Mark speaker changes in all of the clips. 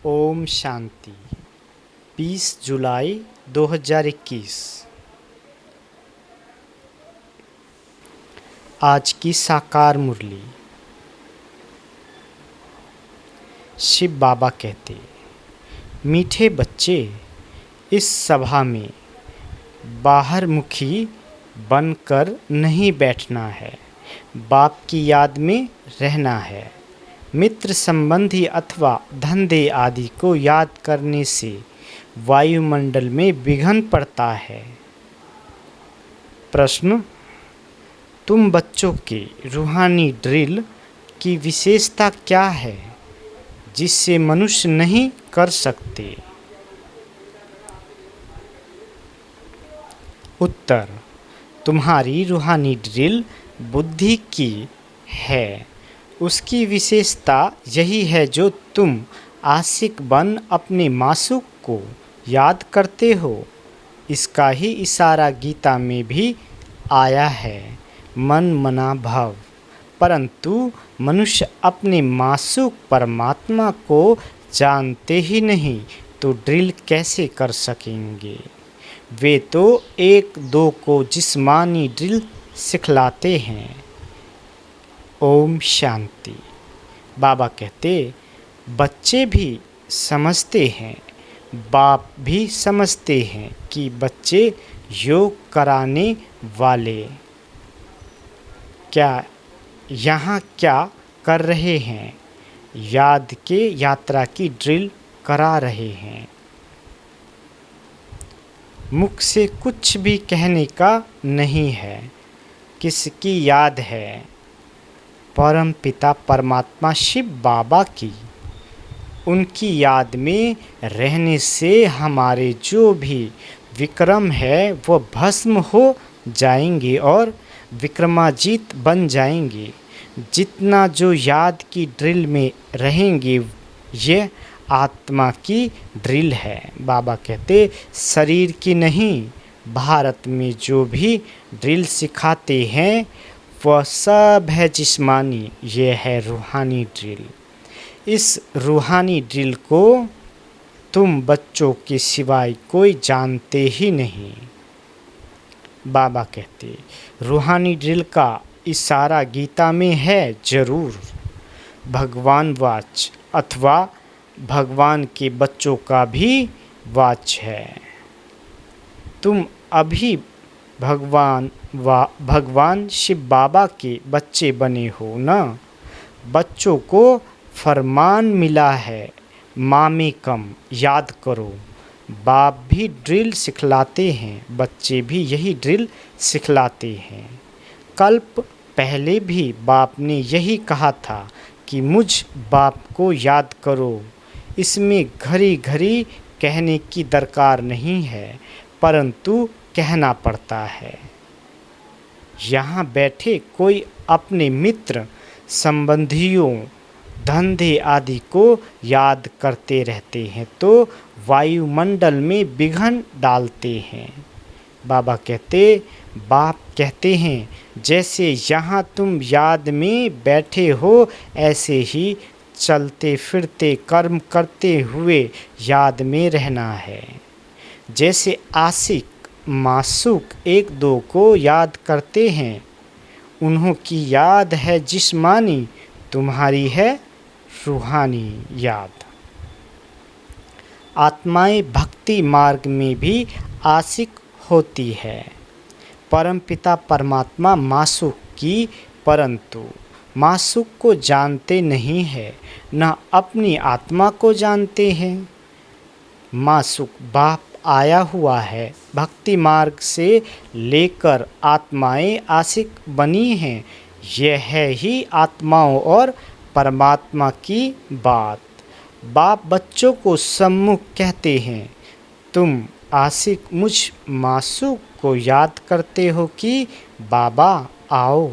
Speaker 1: ओम शांति। 20 जुलाई 2021। आज की साकार मुरली। शिव बाबा कहते, मीठे बच्चे, इस सभा में बाहर मुखी बनकर नहीं बैठना है, बाप की याद में रहना है। मित्र संबंधी अथवा धंधे आदि को याद करने से वायुमंडल में विघन पड़ता है। प्रश्न, तुम बच्चों के रूहानी ड्रिल की विशेषता क्या है जिससे मनुष्य नहीं कर सकते? उत्तर, तुम्हारी रूहानी ड्रिल बुद्धि की है। उसकी विशेषता यही है जो तुम आशिक बन अपने मासूक को याद करते हो। इसका ही इशारा गीता में भी आया है, मन मना भव। परंतु मनुष्य अपने मासूक परमात्मा को जानते ही नहीं तो ड्रिल कैसे कर सकेंगे? वे तो एक दो को जिस्मानी ड्रिल सिखलाते हैं। ओम शांति। बाबा कहते, बच्चे भी समझते हैं, बाप भी समझते हैं कि बच्चे योग कराने वाले यहाँ क्या कर रहे हैं? याद के यात्रा की ड्रिल करा रहे हैं। मुख से कुछ भी कहने का नहीं है। किसकी याद है? परम पिता परमात्मा शिव बाबा की। उनकी याद में रहने से हमारे जो भी विक्रम है वो भस्म हो जाएंगे और विक्रमाजीत बन जाएंगे। जितना जो याद की ड्रिल में रहेंगे ये आत्मा की ड्रिल है। बाबा कहते, शरीर की नहीं। भारत में जो भी ड्रिल सिखाते हैं वह सब है जिस्मानी, ये है रूहानी ड्रिल। इस रूहानी ड्रिल को तुम बच्चों के सिवाय कोई जानते ही नहीं। बाबा कहते, रूहानी ड्रिल का इशारा गीता में है जरूर। भगवान वाच अथवा भगवान के बच्चों का भी वाच है। तुम अभी भगवान शिव बाबा के बच्चे बने हो ना। बच्चों को फरमान मिला है, मामे कम याद करो। बाप भी ड्रिल सिखलाते हैं, बच्चे भी यही ड्रिल सिखलाते हैं। कल्प पहले भी बाप ने यही कहा था कि मुझ बाप को याद करो। इसमें घड़ी घड़ी कहने की दरकार नहीं है, परंतु कहना पड़ता है। यहाँ बैठे कोई अपने मित्र संबंधियों धंधे आदि को याद करते रहते हैं तो वायुमंडल में विघन डालते हैं। बाबा कहते, बाप कहते हैं जैसे यहाँ तुम याद में बैठे हो ऐसे ही चलते फिरते कर्म करते हुए याद में रहना है। जैसे आशिक मासूक एक दो को याद करते हैं, उन्हों की याद है जिस्मानी, तुम्हारी है रूहानी याद। आत्माएं भक्ति मार्ग में भी आशिक होती है। परमपिता परमात्मा मासूक की, परंतु मासूक को जानते नहीं है, न अपनी आत्मा को जानते हैं। मासूक बाप आया हुआ है। भक्ति मार्ग से लेकर आत्माएं आशिक बनी हैं। यह है ही आत्माओं और परमात्मा की बात। बाप बच्चों को सम्मुख कहते हैं, तुम आशिक मुझ मासूक को याद करते हो कि बाबा आओ,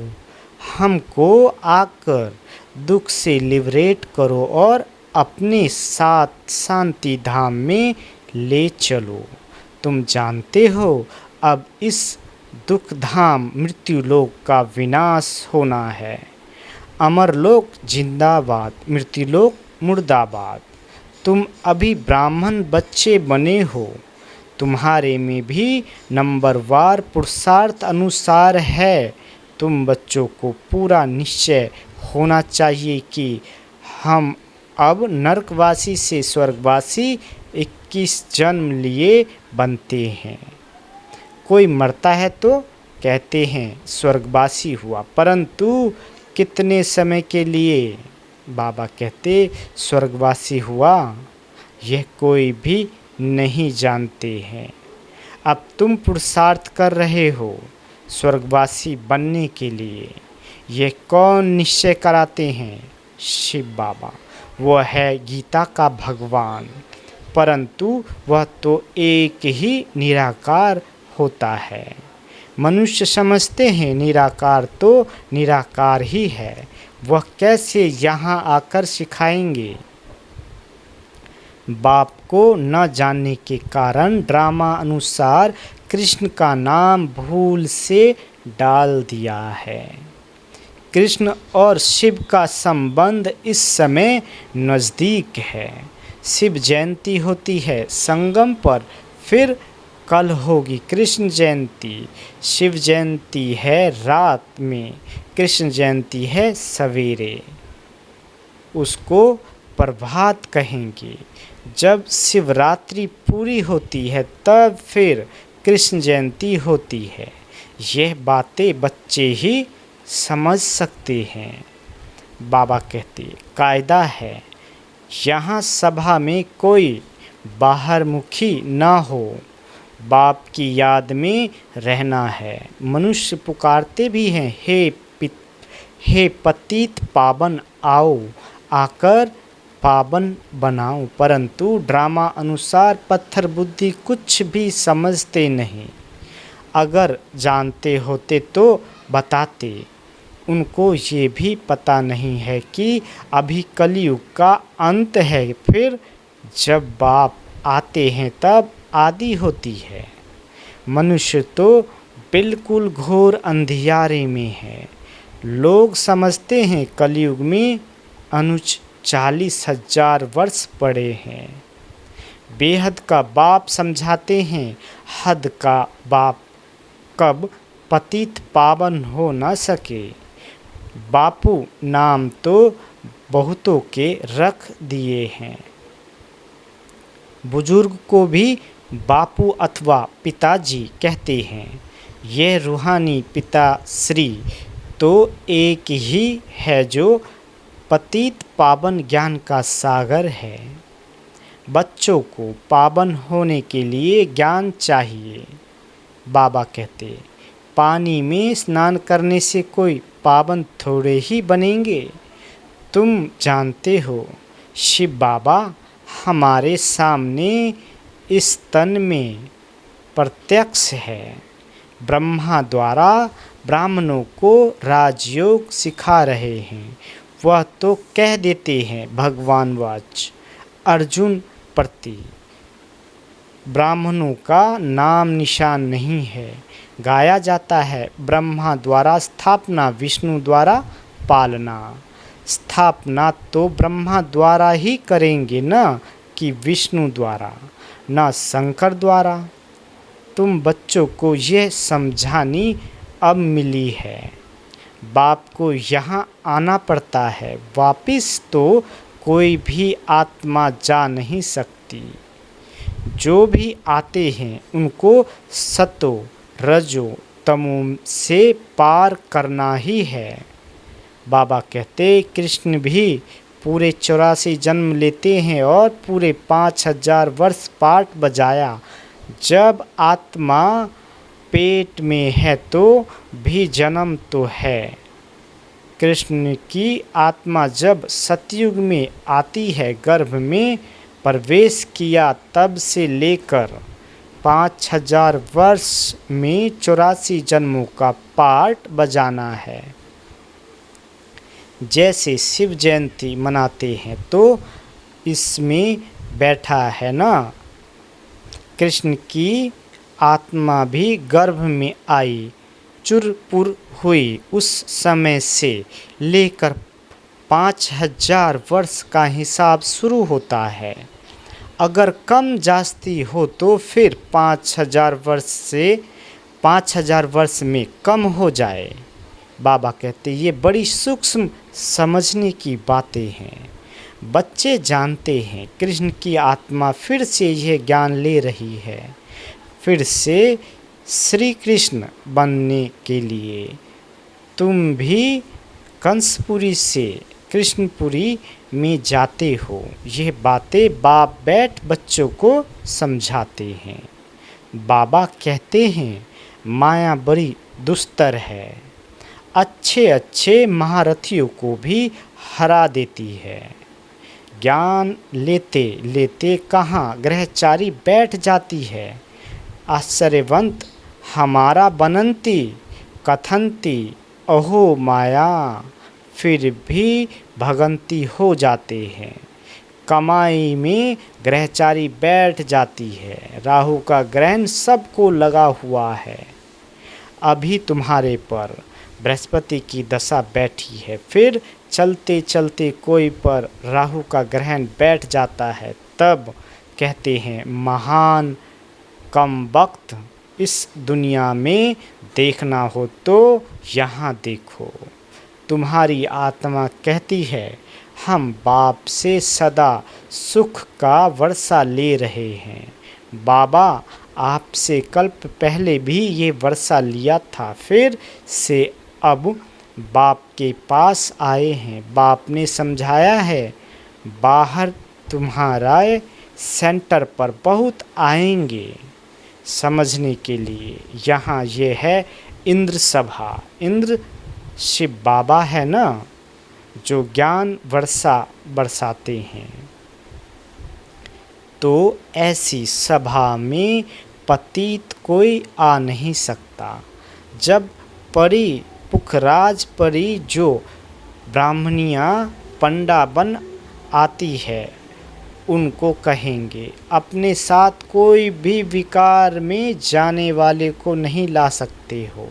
Speaker 1: हमको आकर दुख से लिबरेट करो और अपने साथ शांति धाम में ले चलो। तुम जानते हो अब इस दुख धाम मृत्यु लोक का विनाश होना है। अमर लोक जिंदाबाद, मृत्यु लोक मुर्दाबाद। तुम अभी ब्राह्मण बच्चे बने हो, तुम्हारे में भी नंबरवार पुरुषार्थ अनुसार है। तुम बच्चों को पूरा निश्चय होना चाहिए कि हम अब नरकवासी से स्वर्गवासी 21 जन्म लिए बनते हैं। कोई मरता है तो कहते हैं स्वर्गवासी हुआ, परंतु कितने समय के लिए? बाबा कहते स्वर्गवासी हुआ, यह कोई भी नहीं जानते हैं। अब तुम पुरुषार्थ कर रहे हो स्वर्गवासी बनने के लिए। यह कौन निश्चय कराते हैं? शिव बाबा। वह है गीता का भगवान, परंतु वह तो एक ही निराकार होता है। मनुष्य समझते हैं निराकार तो निराकार ही है। वह कैसे यहाँ आकर सिखाएंगे? बाप को न जानने के कारण ड्रामा अनुसार कृष्ण का नाम भूल से डाल दिया है। कृष्ण और शिव का संबंध इस समय नज़दीक है। शिव जयंती होती है संगम पर, फिर कल होगी कृष्ण जयंती। शिव जयंती है रात में, कृष्ण जयंती है सवेरे। उसको प्रभात कहेंगे। जब शिवरात्रि पूरी होती है तब फिर कृष्ण जयंती होती है। यह बातें बच्चे ही समझ सकते हैं। बाबा कहते कायदा है, यहाँ सभा में कोई बाहरमुखी ना हो, बाप की याद में रहना है। मनुष्य पुकारते भी हैं, हे पतित पावन आओ, आकर पावन बनाओ, परंतु ड्रामा अनुसार पत्थर बुद्धि कुछ भी समझते नहीं। अगर जानते होते तो बताते। उनको ये भी पता नहीं है कि अभी कलयुग का अंत है, फिर जब बाप आते हैं तब आदि होती है। मनुष्य तो बिल्कुल घोर अंधियारे में है। लोग समझते हैं कलयुग में अनुच 40,000 वर्ष पड़े हैं। बेहद का बाप समझाते हैं हद का बाप कब पतित पावन हो न सके। बापू नाम तो बहुतों के रख दिए हैं। बुजुर्ग को भी बापू अथवा पिताजी कहते हैं। यह रूहानी पिता श्री तो एक ही है जो पतित पावन ज्ञान का सागर है। बच्चों को पावन होने के लिए ज्ञान चाहिए। बाबा कहते पानी में स्नान करने से कोई पावन थोड़े ही बनेंगे। तुम जानते हो शिव बाबा हमारे सामने इस तन में प्रत्यक्ष है। ब्रह्मा द्वारा ब्राह्मणों को राजयोग सिखा रहे हैं। वह तो कह देते हैं भगवान वाच अर्जुन प्रति। ब्राह्मणों का नाम निशान नहीं है। गाया जाता है ब्रह्मा द्वारा स्थापना, विष्णु द्वारा पालना। स्थापना तो ब्रह्मा द्वारा ही करेंगे न कि विष्णु द्वारा, न शंकर द्वारा। तुम बच्चों को यह समझानी अब मिली है। बाप को यहाँ आना पड़ता है, वापिस तो कोई भी आत्मा जा नहीं सकती। जो भी आते हैं उनको सतो रजो तमो से पार करना ही है। बाबा कहते कृष्ण भी पूरे 84 जन्म लेते हैं और पूरे 5000 वर्ष पाठ बजाया। जब आत्मा पेट में है तो भी जन्म तो है। कृष्ण की आत्मा जब सतयुग में आती है, गर्भ में प्रवेश किया, तब से लेकर 5000 वर्ष में 84 जन्मों का पाठ बजाना है। जैसे शिव जयंती मनाते हैं तो इसमें बैठा है ना। कृष्ण की आत्मा भी गर्भ में आई, चुरपुर हुई। उस समय से लेकर 5000 वर्ष का हिसाब शुरू होता है। अगर कम जास्ती हो तो फिर 5,000 वर्ष में कम हो जाए। बाबा कहते ये बड़ी सूक्ष्म समझने की बातें हैं। बच्चे जानते हैं कृष्ण की आत्मा फिर से यह ज्ञान ले रही है, फिर से श्री कृष्ण बनने के लिए। तुम भी कंसपुरी से कृष्णपुरी में जाते हो। यह बातें बाप बैठ बच्चों को समझाते हैं। बाबा कहते हैं माया बड़ी दुस्तर है, अच्छे अच्छे महारथियों को भी हरा देती है। ज्ञान लेते लेते कहाँ ग्रहचारी बैठ जाती है। आश्चर्यवंत हमारा बनंती कथंती अहो माया, फिर भी भगंती हो जाते हैं। कमाई में ग्रहचारी बैठ जाती है। राहु का ग्रहण सबको लगा हुआ है। अभी तुम्हारे पर बृहस्पति की दशा बैठी है, फिर चलते चलते कोई पर राहु का ग्रहण बैठ जाता है। तब कहते हैं महान कम वक्त इस दुनिया में देखना हो तो यहाँ देखो। तुम्हारी आत्मा कहती है हम बाप से सदा सुख का वर्षा ले रहे हैं। बाबा आपसे कल्प पहले भी ये वर्षा लिया था, फिर से अब बाप के पास आए हैं। बाप ने समझाया है बाहर तुम्हारा सेंटर पर बहुत आएंगे समझने के लिए। यहाँ ये है इंद्र सभा। इंद्र शिव बाबा है ना, जो ज्ञान वर्षा बरसाते हैं। तो ऐसी सभा में पतित कोई आ नहीं सकता। जब परी पुखराज परी जो ब्राह्मणियाँ पंडा बन आती है, उनको कहेंगे अपने साथ कोई भी विकार में जाने वाले को नहीं ला सकते हो,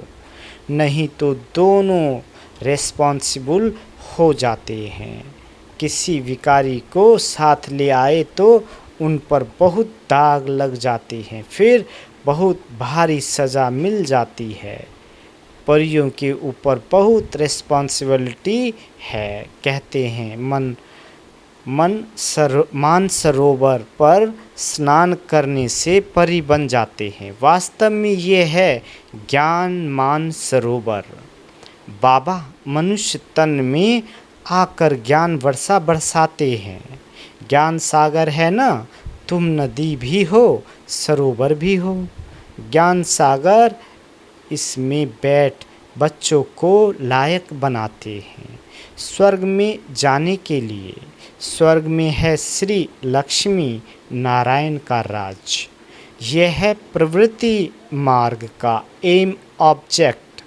Speaker 1: नहीं तो दोनों रेस्पॉन्सिबल हो जाते हैं। किसी विकारी को साथ ले आए तो उन पर बहुत दाग लग जाते हैं, फिर बहुत भारी सज़ा मिल जाती है। परियों के ऊपर बहुत रिस्पॉन्सिबिलिटी है। कहते हैं मानसरोवर पर स्नान करने से परी बन जाते हैं। वास्तव में ये है ज्ञान मानसरोवर। बाबा मनुष्य तन में आकर ज्ञान वर्षा बरसाते हैं। ज्ञान सागर है ना, तुम नदी भी हो सरोवर भी हो। ज्ञान सागर इसमें बैठ बच्चों को लायक बनाते हैं स्वर्ग में जाने के लिए। स्वर्ग में है श्री लक्ष्मी नारायण का राज। यह है प्रवृत्ति मार्ग का एम ऑब्जेक्ट।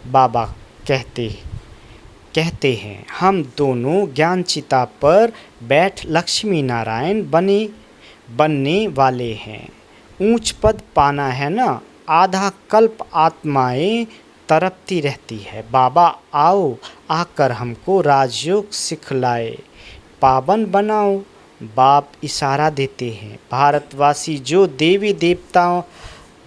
Speaker 1: बाबा कहते हैं हम दोनों ज्ञान चिता पर बैठ लक्ष्मी नारायण बनने वाले हैं। ऊंच पद पाना है ना, आधा कल्प आत्माएं तड़पती रहती है। बाबा आओ आकर हमको राजयोग सिखलाए, पावन बनाओ। बाप इशारा देते हैं भारतवासी जो देवी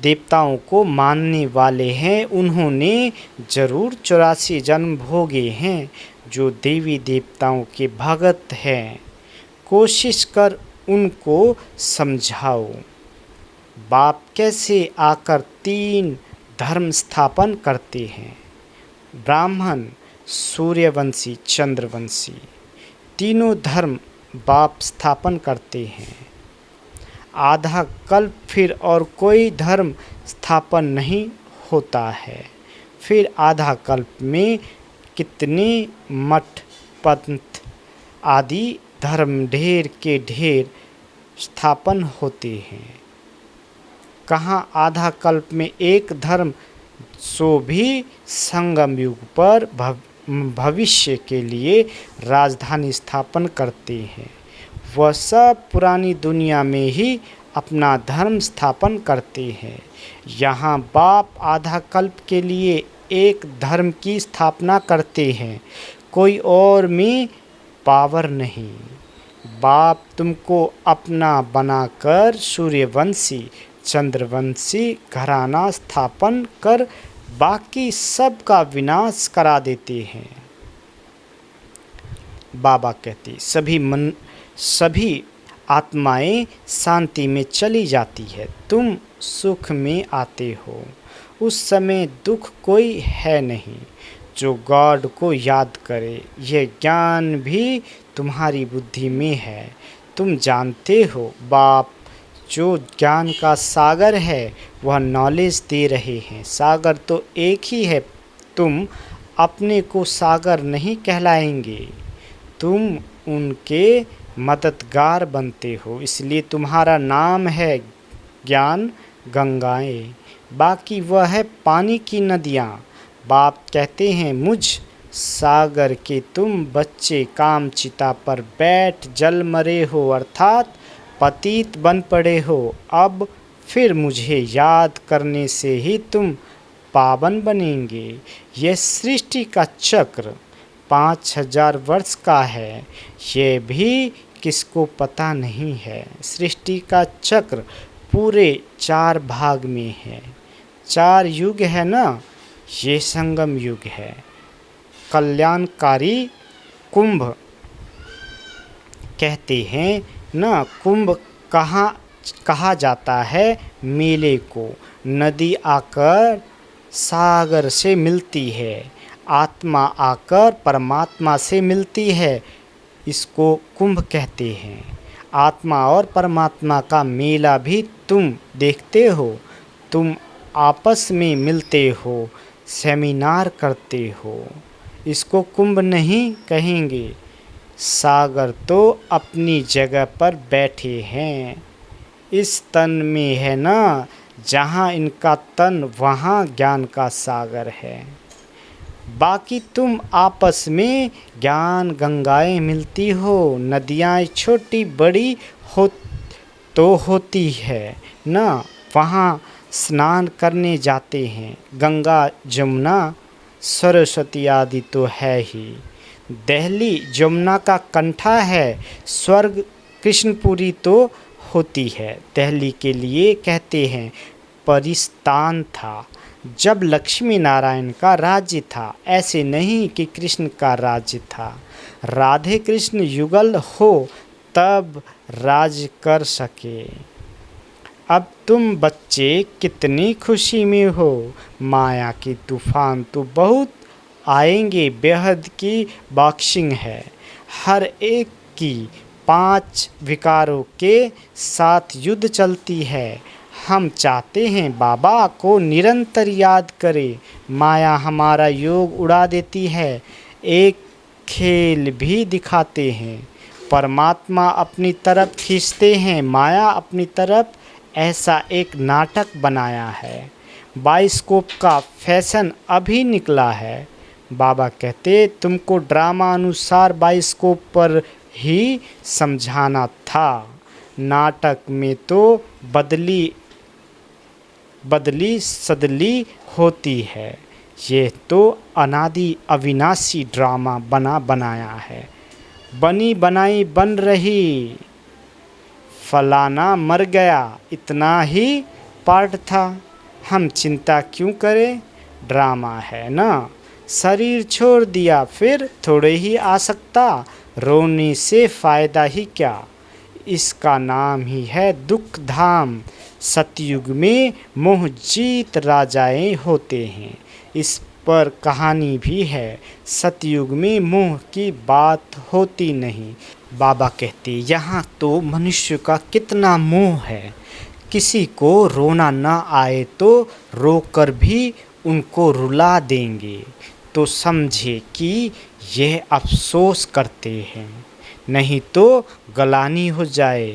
Speaker 1: देवताओं को मानने वाले हैं, उन्होंने जरूर 84 जन्म भोगे हैं। जो देवी देवताओं के भगत हैं, कोशिश कर उनको समझाओ। बाप कैसे आकर 3 धर्म स्थापन करते हैं, ब्राह्मण, सूर्यवंशी, चंद्रवंशी। तीनों धर्म बाप स्थापन करते हैं। आधा कल्प फिर और कोई धर्म स्थापन नहीं होता है। फिर आधा कल्प में कितने मठ पंथ आदि धर्म ढेर के ढेर स्थापन होते हैं। कहाँ आधा कल्प में एक धर्म, सो भी संगम युग पर भविष्य के लिए राजधानी स्थापन करते हैं। वह सब पुरानी दुनिया में ही अपना धर्म स्थापन करते हैं। यहाँ बाप आधा कल्प के लिए एक धर्म की स्थापना करते हैं, कोई और में पावर नहीं। बाप तुमको अपना बनाकर सूर्यवंशी चंद्रवंशी घराना स्थापन कर बाकी सब का विनाश करा देते हैं। बाबा कहते सभी आत्माएं शांति में चली जाती है, तुम सुख में आते हो। उस समय दुख कोई है नहीं। जो गॉड को याद करे, यह ज्ञान भी तुम्हारी बुद्धि में है। तुम जानते हो बाप जो ज्ञान का सागर है वह नॉलेज दे रहे हैं। सागर तो एक ही है, तुम अपने को सागर नहीं कहलाएंगे, तुम उनके मददगार बनते हो, इसलिए तुम्हारा नाम है ज्ञान गंगाएं। बाकी वह है पानी की नदियाँ। बाप कहते हैं मुझ सागर के तुम बच्चे कामचिता पर बैठ जल मरे हो, अर्थात पतित बन पड़े हो। अब फिर मुझे याद करने से ही तुम पावन बनेंगे। यह सृष्टि का चक्र 5000 वर्ष का है, ये भी किसको पता नहीं है। सृष्टि का चक्र पूरे 4 भाग में है। 4 युग है ना, ये संगम युग है। कल्याणकारी कुंभ कहते हैं ना, कुंभ कहा जाता है मेले को। नदी आकर सागर से मिलती है, आत्मा आकर परमात्मा से मिलती है, इसको कुंभ कहते हैं। आत्मा और परमात्मा का मेला भी तुम देखते हो। तुम आपस में मिलते हो, सेमिनार करते हो, इसको कुंभ नहीं कहेंगे। सागर तो अपनी जगह पर बैठे हैं। इस तन में है ना, जहाँ इनका तन वहाँ ज्ञान का सागर है। बाकी तुम आपस में ज्ञान गंगाएं मिलती हो। नदियाँ छोटी बड़ी होती है ना, वहाँ स्नान करने जाते हैं। गंगा जमुना सरस्वती आदि तो है ही। दिल्ली जमुना का कंठा है, स्वर्ग कृष्णपुरी तो होती है। दिल्ली के लिए कहते हैं परिस्तान था, जब लक्ष्मी नारायण का राज्य था, ऐसे नहीं कि कृष्ण का राज्य था। राधे कृष्ण युगल हो तब राज कर सके। अब तुम बच्चे कितनी खुशी में हो। माया की तूफान तो बहुत आएंगे, बेहद की बॉक्सिंग है। हर एक की 5 विकारों के साथ युद्ध चलती है। हम चाहते हैं बाबा को निरंतर याद करें। माया हमारा योग उड़ा देती है। एक खेल भी दिखाते हैं, परमात्मा अपनी तरफ खींचते हैं, माया अपनी तरफ। ऐसा एक नाटक बनाया है। बाइस्कोप का फैशन अभी निकला है। बाबा कहते तुमको ड्रामा अनुसार बाइस्कोप पर ही समझाना था। नाटक में तो बदली सदली होती है। ये तो अनादि अविनाशी ड्रामा बनाया है। बनी बनाई बन रही, फलाना मर गया, इतना ही पार्ट था। हम चिंता क्यों करें, ड्रामा है ना। शरीर छोड़ दिया फिर थोड़े ही आ सकता, रोने से फ़ायदा ही क्या। इसका नाम ही है दुख धाम। सतयुग में मोह जीत राजाएं होते हैं, इस पर कहानी भी है। सतयुग में मोह की बात होती नहीं। बाबा कहते यहाँ तो मनुष्य का कितना मोह है। किसी को रोना ना आए तो रोकर भी उनको रुला देंगे, तो समझे कि यह अफसोस करते हैं, नहीं तो गलानी हो जाए।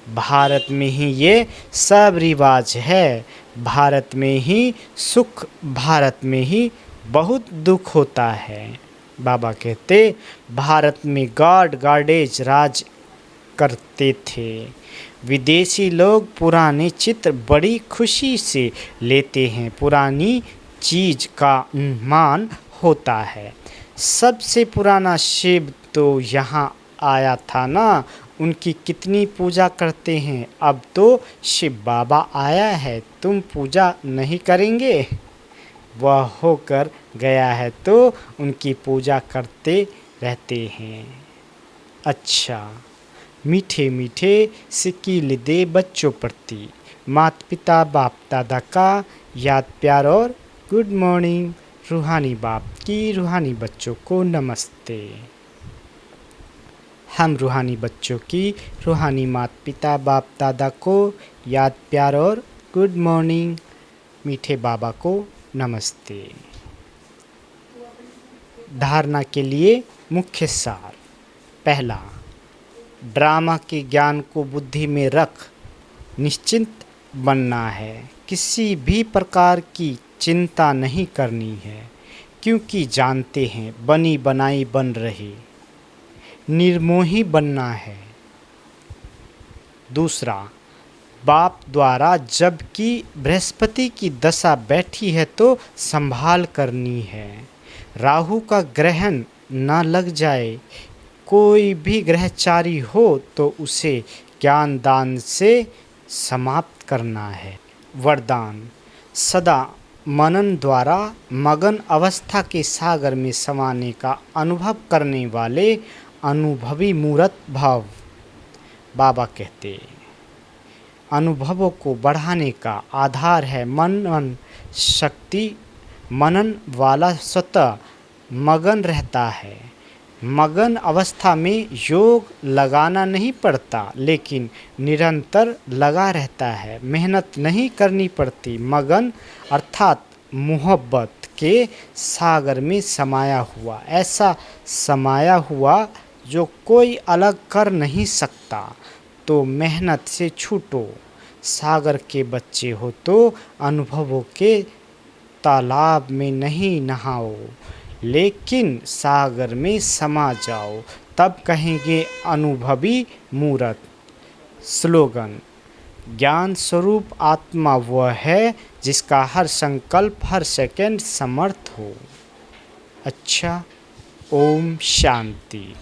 Speaker 1: भारत में ही ये सब रिवाज है। भारत में ही सुख, भारत में ही बहुत दुख होता है। बाबा कहते भारत में गॉडेज राज करते थे। विदेशी लोग पुराने चित्र बड़ी खुशी से लेते हैं। पुरानी चीज़ का मान होता है। सबसे पुराना शिव तो यहाँ आया था ना, उनकी कितनी पूजा करते हैं, अब तो शिव बाबा आया है, तुम पूजा नहीं करेंगे? वह होकर गया है तो उनकी पूजा करते रहते हैं। अच्छा, मीठे मीठे सिक्के दे बच्चों प्रति, माता पिता बाप दादा का याद प्यार और गुड मॉर्निंग। रूहानी बाप की रूहानी बच्चों को नमस्ते। हम रूहानी बच्चों की रूहानी माता पिता बाप दादा को याद प्यार और गुड मॉर्निंग। मीठे बाबा को नमस्ते। धारणा के लिए मुख्य सार। पहला, ड्रामा के ज्ञान को बुद्धि में रख निश्चिंत बनना है। किसी भी प्रकार की चिंता नहीं करनी है, क्योंकि जानते हैं बनी बनाई बन रही। निर्मोही बनना है। दूसरा, बाप द्वारा जबकि बृहस्पति की दशा बैठी है तो संभाल करनी है। राहु का ग्रहण न लग जाए। कोई भी ग्रहचारी हो तो उसे ज्ञान दान से समाप्त करना है। वरदान, सदा मनन द्वारा मगन अवस्था के सागर में समाने का अनुभव करने वाले अनुभवी मूर्त भाव। बाबा कहते, अनुभवों को बढ़ाने का आधार है मनन शक्ति। मनन वाला स्वतः मगन रहता है। मगन अवस्था में योग लगाना नहीं पड़ता, लेकिन निरंतर लगा रहता है। मेहनत नहीं करनी पड़ती। मगन अर्थात मोहब्बत के सागर में समाया हुआ, ऐसा समाया हुआ जो कोई अलग कर नहीं सकता। तो मेहनत से छूटो। सागर के बच्चे हो तो अनुभवों के तालाब में नहीं नहाओ, लेकिन सागर में समा जाओ, तब कहेंगे अनुभवी मूर्त। स्लोगन, ज्ञान स्वरूप आत्मा वह है जिसका हर संकल्प हर सेकंड समर्थ हो। अच्छा, ओम शांति।